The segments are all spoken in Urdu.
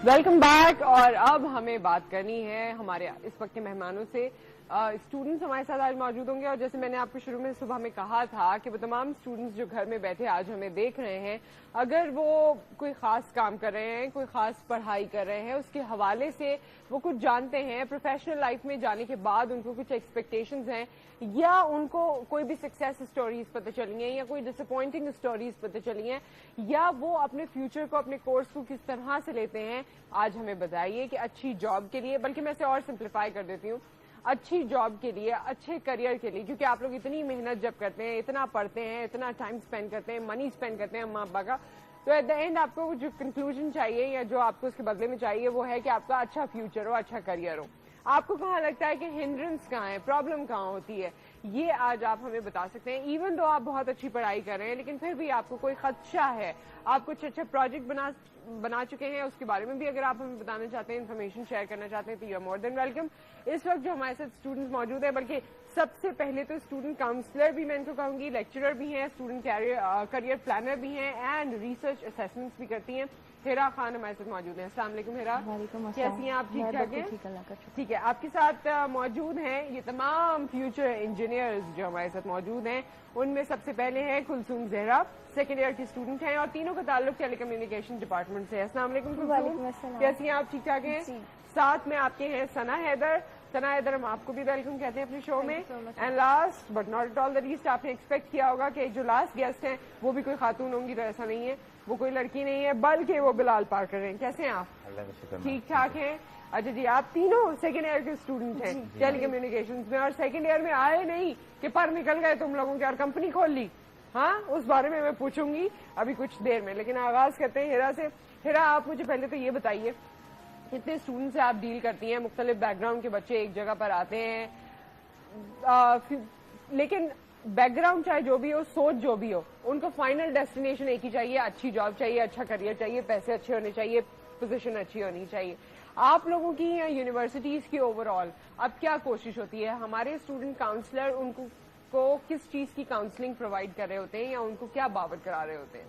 Welcome back. اور اب ہمیں بات کرنی ہے ہمارے اس وقت کے مہمانوں سے. اسٹوڈنٹس ہمارے ساتھ آج موجود ہوں گے, اور جیسے میں نے آپ کو شروع میں صبح میں کہا تھا کہ وہ تمام اسٹوڈنٹس جو گھر میں بیٹھے آج ہمیں دیکھ رہے ہیں, اگر وہ کوئی خاص کام کر رہے ہیں, کوئی خاص پڑھائی کر رہے ہیں, اس کے حوالے سے وہ کچھ جانتے ہیں, پروفیشنل لائف میں جانے کے بعد ان کو کچھ ایکسپیکٹیشنز ہیں, یا ان کو کوئی بھی سکسیس اسٹوریز پتہ چلی ہیں, یا کوئی ڈس اپوائنٹنگ اسٹوریز پتہ چلی ہیں, یا وہ اپنے فیوچر کو, اپنے کورس کو کس طرح سے لیتے ہیں, آج ہمیں بتائیے کہ اچھی جاب کے لیے, بلکہ میں اسے اور سمپلیفائی کر دیتی ہوں, اچھی جاب کے لیے, اچھے کریئر کے لیے, کیونکہ آپ لوگ اتنی محنت جب کرتے ہیں, اتنا پڑھتے ہیں, اتنا ٹائم اسپینڈ کرتے ہیں, منی اسپینڈ کرتے ہیں ماں ابا کا, تو ایٹ دا اینڈ آپ کو جو کنکلوژن چاہیے یا جو آپ کو اس کے بدلے میں چاہیے وہ ہے کہ آپ کا اچھا فیوچر ہو, اچھا کریئر ہو. آپ کو کہاں لگتا ہے کہ ہنڈرنس کہاں ہے, پرابلم کہاں ہوتی ہے, یہ آج آپ ہمیں بتا سکتے ہیں. ایون دو آپ بہت اچھی پڑھائی کر رہے ہیں, لیکن پھر بھی آپ کو کوئی خدشہ ہے, آپ کچھ اچھا پروجیکٹ بنا چکے ہیں, اس کے بارے میں بھی اگر آپ ہمیں بتانا چاہتے ہیں, انفارمیشن شیئر کرنا چاہتے ہیں, تو you are more than welcome. اس وقت جو ہمارے ساتھ اسٹوڈنٹس موجود ہیں, بلکہ سب سے پہلے تو اسٹوڈنٹ کاؤنسلر بھی میں ان کو کہوں گی, لیکچرر بھی ہیں, اسٹوڈنٹ کریئر پلانر بھی ہیں, اینڈ ریسرچ اسیسمنٹس بھی کرتی ہیں. ہیرا خان ہمارے ساتھ موجود ہیں. السلام علیکم ہیرا. وعلیکم السلام. کیسی ہیں آپ؟ ٹھیک ٹھاک ہیں؟ ٹھیک ہے. آپ کے ساتھ موجود ہیں یہ تمام فیوچر انجینئرز جو ہمارے ساتھ موجود ہیں. ان میں سب سے پہلے ہیں کلثوم زہرا, سیکنڈ ایئر کی اسٹوڈنٹ ہیں, اور تینوں کا تعلق ٹیلی کمیونیکیشن ڈپارٹمنٹ سے ہے. السلام علیکم کلثوم, کیسی ہیں آپ؟ ٹھیک ٹھاک ہیں. ساتھ میں آپ کے ہیں ثنا حیدر. ثنا حیدر ہم آپ کو بھی ویلکم کہتے ہیں اپنے شو میں. And last but not at all the least, آپ نے ایکسپیکٹ کیا ہوگا کہ جو لاسٹ گیسٹ ہیں وہ بھی کوئی خاتون ہوں گی, تو ایسا نہیں ہے, وہ کوئی لڑکی نہیں ہے, بلکہ وہ بلال پارکر ہیں. کیسے ہیں آپ؟ ٹھیک ٹھاک ہیں. اچھا جی, آپ تینوں سیکنڈ ایئر کے اسٹوڈنٹ ہیں ٹیلی کمیونیکیشن میں, اور سیکنڈ ایئر میں آئے نہیں کہ پر نکل گئے تم لوگوں کے اور کمپنی کھول لی. ہاں, اس بارے میں پوچھوں گی ابھی کچھ دیر میں, لیکن آغاز کرتے ہیں ہیرا سے. ہیرا, آپ مجھے پہلے تو یہ بتائیے, کتنے اسٹوڈنٹ سے آپ ڈیل کرتی ہیں؟ مختلف بیک گراؤنڈ کے بچے ایک جگہ پر آتے ہیں, لیکن بیک گراؤنڈ چاہے جو بھی ہو, سوچ جو بھی ہو, ان کو فائنل ڈیسٹینیشن ایک ہی چاہیے, اچھی جاب چاہیے, اچھا کریئر چاہیے, پیسے اچھے ہونے چاہیے, پوزیشن اچھی ہونی چاہیے. آپ لوگوں کی یا یونیورسٹیز کی اوور آل اب کیا کوشش ہوتی ہے؟ ہمارے اسٹوڈنٹ کاؤنسلر ان کو کس چیز کی کاؤنسلنگ پرووائڈ کر رہے ہوتے ہیں, یا ان کو کیا باور کرا رہے ہوتے ہیں؟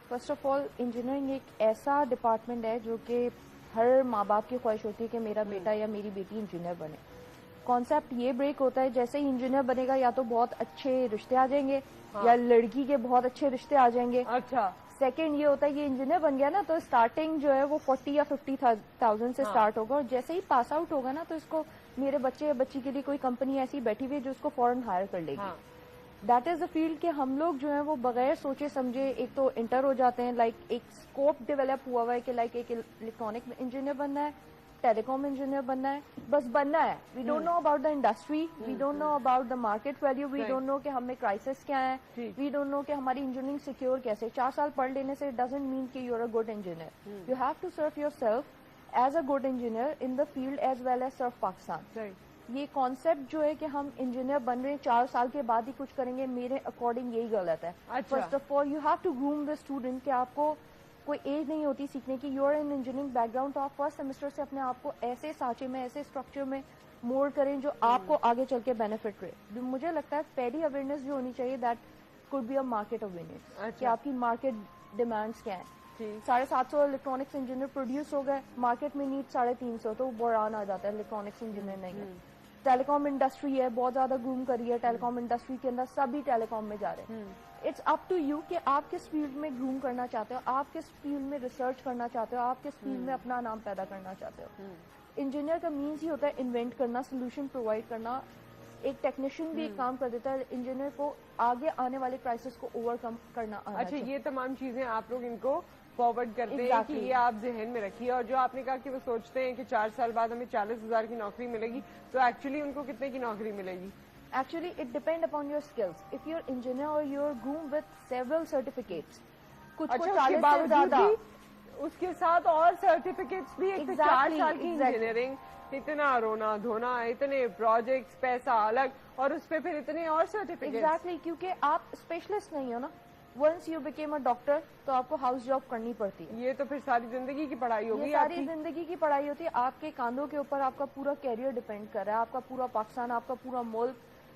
فرسٹ آف آل, انجینئرنگ ایک ایسا ڈپارٹمنٹ ہے جو کہ ہر ماں باپ کی خواہش ہوتی ہے کہ میرا بیٹا یا میری بیٹی انجینئر بنے. کانسیپٹ یہ بریک ہوتا ہے, جیسے ہی انجینئر بنے گا یا تو بہت اچھے رشتے آ جائیں گے, یا لڑکی کے بہت اچھے رشتے آ جائیں گے. اچھا. سیکنڈ یہ ہوتا ہے کہ انجینئر بن گیا نا, تو اسٹارٹنگ جو ہے وہ 40 یا 50,000 سے اسٹارٹ ہوگا, اور جیسے ہی پاس آؤٹ ہوگا نا, تو اس کو میرے بچے یا بچی کے لیے کوئی کمپنی ایسی بیٹھی ہوئی ہے جو اس کو فوراً ہائر کر لے گی. دیٹ از اے فیلڈ کہ ہم لوگ جو ہیں وہ بغیر سوچے سمجھے ایک تو انٹر ہو جاتے ہیں. لائک ایک اسکوپ ڈیولپ ہوا ہے کہ لائک ایک الیکٹرانک انجینئر بننا ہے, ٹیلی کام انجینئر بننا ہے, بس بننا ہے. We don't know about the industry, we don't know about the market value, we don't know کہ ہمیں کرائسس کیا ہے, وی ڈونٹ نو کہ ہماری انجینئرنگ سیکیور کیسے. 4 سال پڑھ لینے سے ڈزنٹ مین کہ you are a good engineer. You have to serve yourself as a good engineer in the field as well as serve Pakistan. یہ کانسیپٹ جو ہے کہ ہم انجینئر بن رہے ہیں 4 سال کے بعد ہی کچھ کریں گے, میرے اکارڈنگ یہی غلط ہے. First of all you have to groom the student, کہ آپ کو کوئی ایج نہیں ہوتی سیکھنے کی. You are in engineering background, تو آپ فرسٹ سیمسٹر سے اپنے آپ کو ایسے سانچے میں, ایسے اسٹرکچر میں مولڈ کریں جو آپ کو آگے چل کے بینیفٹ رہے. مجھے لگتا ہے پہلی اویئرنیس جو ہونی چاہیے, that could be a market awareness, کہ آپ کی مارکیٹ ڈیمانڈس کیا ہیں. 750 الیکٹرانکس انجینئر پروڈیوس ہو گئے, مارکیٹ میں نیڈ 350, تو بحران آ جاتا ہے. الیکٹرانکس انجینئر نہیں ہے. ٹیلی کام انڈسٹری ہے, بہت زیادہ گروم کری ہے. ٹیلی کام انڈسٹری کے اندر سبھی ٹیلی کام میں جا رہے ہیں. اٹس اپ ٹو یو کہ آپ کس فیلڈ میں گروم کرنا چاہتے ہو, آپ کس فیلڈ میں ریسرچ کرنا چاہتے ہو, آپ کس فیلڈ میں اپنا نام پیدا کرنا چاہتے ہو. انجینئر کا مینس ہی ہوتا ہے انوینٹ کرنا, سولوشن پرووائڈ کرنا. ایک ٹیکنیشین بھی ایک کام کر دیتا ہے, انجینئر کو آگے آنے والے کرائسس کو اوور کم کرنا آنا اچھا, چاہیے. یہ تمام چیزیں آپ لوگ ان کو فارورڈ کرتے ہیں کہ یہ آپ ذہن میں رکھیے. اور جو آپ نے کہا کہ وہ سوچتے ہیں کہ 4 سال بعد ہمیں 40,000 کی نوکری ملے گی, تو ایکچولی ان کو کتنے کی نوکری ملے گی؟ Actually, it depends upon your skills. If you're engineer or you're groomed with several certificates, کچھ کو 40 سے زیادہ, اس کے ساتھ اور سرٹیفکیٹس بھی, ایک 4 سال کی انجینئرنگ, اتنا رونا دھونا, اتنے پروجیکٹس, پیسہ الگ, اور اس پہ پھر اتنے اور سرٹیفکیٹس. ایگزیکٹلی, کیونکہ آپ اسپیشلسٹ نہیں ہو نا. Once you become a doctor, تو آپ کو ہاؤس جاب کرنی پڑتی ہے. یہ تو پھر ساری زندگی کی پڑھائی ہوگی, ساری زندگی کی پڑھائی ہوتی ہے. آپ کے کاندھوں کے اوپر آپ کا پورا کیریئر ڈیپینڈ کر رہا ہے, آپ کا پورا پاکستان, آپ کا پورا ملک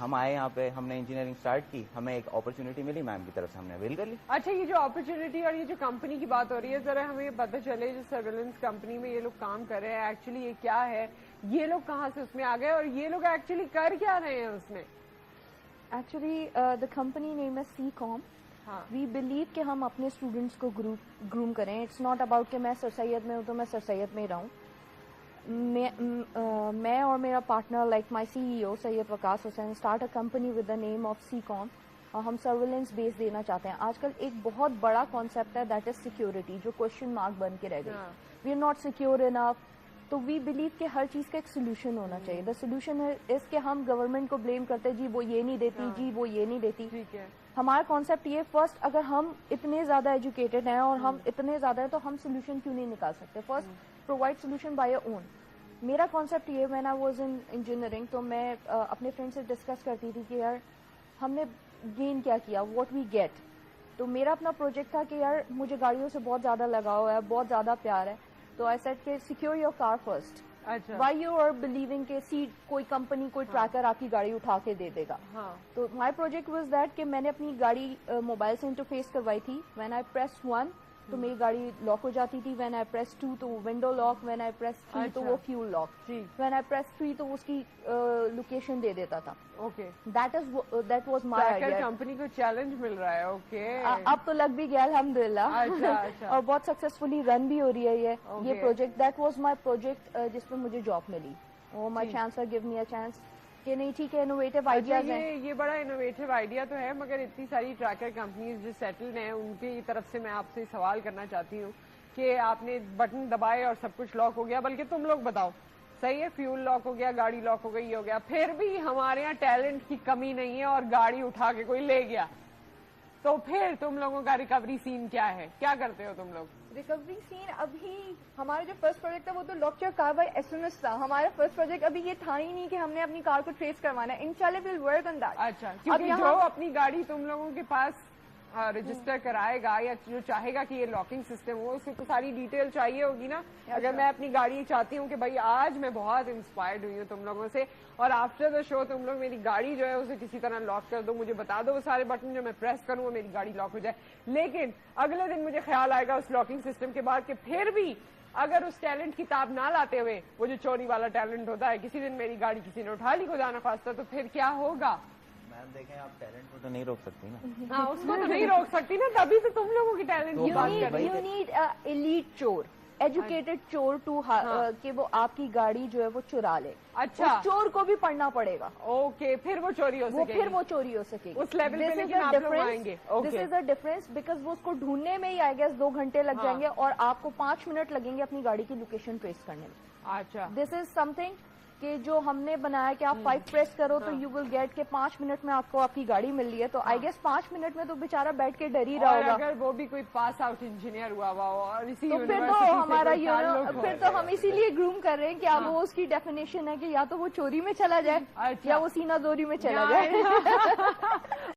ہم آئے یہاں پہ, ہم نے انجینئرنگ اسٹارٹ کی, ہمیں ایک اپرچونٹی ملی میم کی طرف سے, ہم نے اویل کر لی. اچھا, یہ جو اپرچونٹی اور یہ جو کمپنی کی بات ہو رہی ہے, ذرا ہمیں پتہ چلے جو سرویلنس کمپنی میں یہ لوگ کام کر رہے ہیں ایکچولی یہ کیا ہے, یہ لوگ کہاں سے اس میں آ گئے اور یہ لوگ ایکچولی کر کیا رہے ہیں اس میں؟ ایکچولی دا کمپنی نیم ہے سی کام. وی بلیو کہ ہم اپنے اسٹوڈینٹس کو گروم کریں. اٹس ناٹ اباؤٹ کہ میں سر سید میں ہوں تو میں سر سید میں ہی رہوں. میں اور میرا partner like my C E O Syed Waqas Hussain start a company with the name of C com, اور ہم سرویلنس بیس دینا چاہتے ہیں. آج کل ایک بہت بڑا کانسیپٹ ہے دیٹ از سیکورٹی, جو کوشچن مارک بن کے رہ گئی. وی آر ناٹ سیکور انف. تو وی بلیو کہ ہر چیز کا ایک سولوشن ہونا چاہیے. دا سولوشن اس کہ ہم گورنمنٹ کو بلیم کرتے جی وہ یہ نہیں دیتی, جی وہ یہ نہیں دیتی. ہمارا کانسیپٹ یہ فرسٹ, اگر ہم اتنے زیادہ ایجوکیٹڈ ہیں اور ہم اتنے زیادہ ہیں تو ہم سولوشن کیوں نہیں نکال سکتے؟ First provide solution by your own. میرا کانسیپٹ یہ, when I was in engineering تو میں اپنے فرینڈ سے ڈسکس کرتی تھی کہ یار ہم نے گین کیا کیا, واٹ وی گیٹ. تو میرا اپنا پروجیکٹ تھا کہ یار مجھے گاڑیوں سے بہت زیادہ لگاؤ ہے, بہت زیادہ پیار ہے. تو آئی سیڈ کہ secure your car first. Why you are believing کہ کوئی کمپنی کوئی ٹریکر آپ کی گاڑی اٹھا کے دے دے گا. تو مائی پروجیکٹ واز دیٹ کہ میں نے اپنی گاڑی موبائل سے انٹرفیس کروائی تھی. وین آئی پریس 1 تو میری گاڑی لاک ہو جاتی تھی. وین آئی پریس 2 تو window lock. When I press 3 تو وہ fuel lock. When I press 3 تو اس کی لوکیشن دے دیتا تھا. Okay, that was my idea. Company کو چیلنج مل رہا ہے. اوکے, اب تو لگ بھی گیا الحمدللہ, اور بہت سکسیسفلی رن بھی ہو رہی ہے یہ project. That was my project جس پہ مجھے جاب ملی. My chancellor gave me a chance کہ نہیں ٹھیک ہے, انوویٹو آئیڈیاز ہیں. یہ بڑا انوویٹو آئیڈیا تو ہے, مگر اتنی ساری ٹریکر کمپنیز جو سیٹلڈ ہیں ان کی طرف سے میں آپ سے سوال کرنا چاہتی ہوں کہ آپ نے بٹن دبائے اور سب کچھ لاک ہو گیا, بلکہ تم لوگ بتاؤ صحیح ہے, فیول لاک ہو گیا, گاڑی لاک ہو گئی, یہ ہو گیا, پھر بھی ہمارے یہاں ٹیلنٹ کی کمی نہیں ہے اور گاڑی اٹھا کے کوئی لے گیا, تو پھر تم لوگوں کا ریکوری سین کیا ہے, کیا کرتے ہو تم لوگ؟ ریکوری سین ابھی ہمارا جو فرسٹ پروجیکٹ تھا وہ تو lock your car by S M S تھا. ہمارا فرسٹ پروجیکٹ ابھی یہ تھا ہی نہیں کہ ہم نے اپنی کار کو ٹریس کروانا ہے. انشاءاللہ ویل ورک آن دیٹ. اچھا, کیونکہ جو اپنی گاڑی تم لوگوں کے پاس رجسٹر کرائے گا یا جو چاہے گا کہ یہ لاکنگ سسٹم ہو, اس کو تو ساری ڈیٹیل چاہیے ہوگی نا. اگر میں اپنی گاڑی چاہتی ہوں کہ بھائی آج میں بہت انسپائرڈ ہوئی ہوں تم لوگوں سے, اور آفٹر دا شو تم لوگ میری گاڑی جو ہے اسے کسی طرح لاک کر دو, مجھے بتا دو وہ سارے بٹن جو میں پریس کروں وہ میری گاڑی لاک ہو جائے, لیکن اگلے دن مجھے خیال آئے گا اس لاکنگ سسٹم کے بعد کہ پھر بھی اگر اس ٹیلنٹ کی تاب نہ لاتے ہوئے, وہ جو چوری والا ٹیلنٹ ہوتا ہے, کسی دن میری گاڑی کسی نے اٹھا لی خدا نخواستہ, تو پھر کیا ہوگا؟ میم دیکھیں, آپ ٹیلنٹ کو تو نہیں روک سکتی نا. ہاں, اس کو تو نہیں روک سکتی نا, تبھی تو تم لوگوں کی ٹیلنٹ. یو نیڈ ایلیٹ چور, ایجوکیٹڈ چور ٹو کہ وہ آپ کی گاڑی جو ہے وہ چرا لے. اچھا, چور کو بھی پڑھنا پڑے گا. اوکے, پھر وہ چوری ہو سکے گی. پھر وہ چوری ہو سکے گی اس لیول پہ, لیکن آپ لوگ آئیں گے. دس از اے ڈفرنس بیکاز وہ اس کو ڈھونڈنے میں ہی آئی گیس 2 گھنٹے لگ جائیں گے اور آپ کو 5 منٹ لگیں گے اپنی گاڑی کی لوکیشن ٹریس کرنے میں. اچھا, دس از سم تھنگ کہ جو ہم نے بنایا کہ آپ 5 پریس کرو تو یو ول گیٹ کہ 5 منٹ میں آپ کو آپ کی گاڑی مل رہی ہے. تو آئی گیس 5 منٹ میں تو بےچارا بیٹھ کے ڈر ہی رہا ہوگا. اگر وہ بھی کوئی پاس آؤٹ انجینئر ہوا ہوا ہو اور اسی تو پھر تو ہمارا پھر تو ہم اسی لیے گروم کر رہے ہیں کہ اب وہ اس کی ڈیفینیشن ہے کہ یا تو وہ چوری میں چلا جائے یا وہ سینہ زوری میں چلا جائے.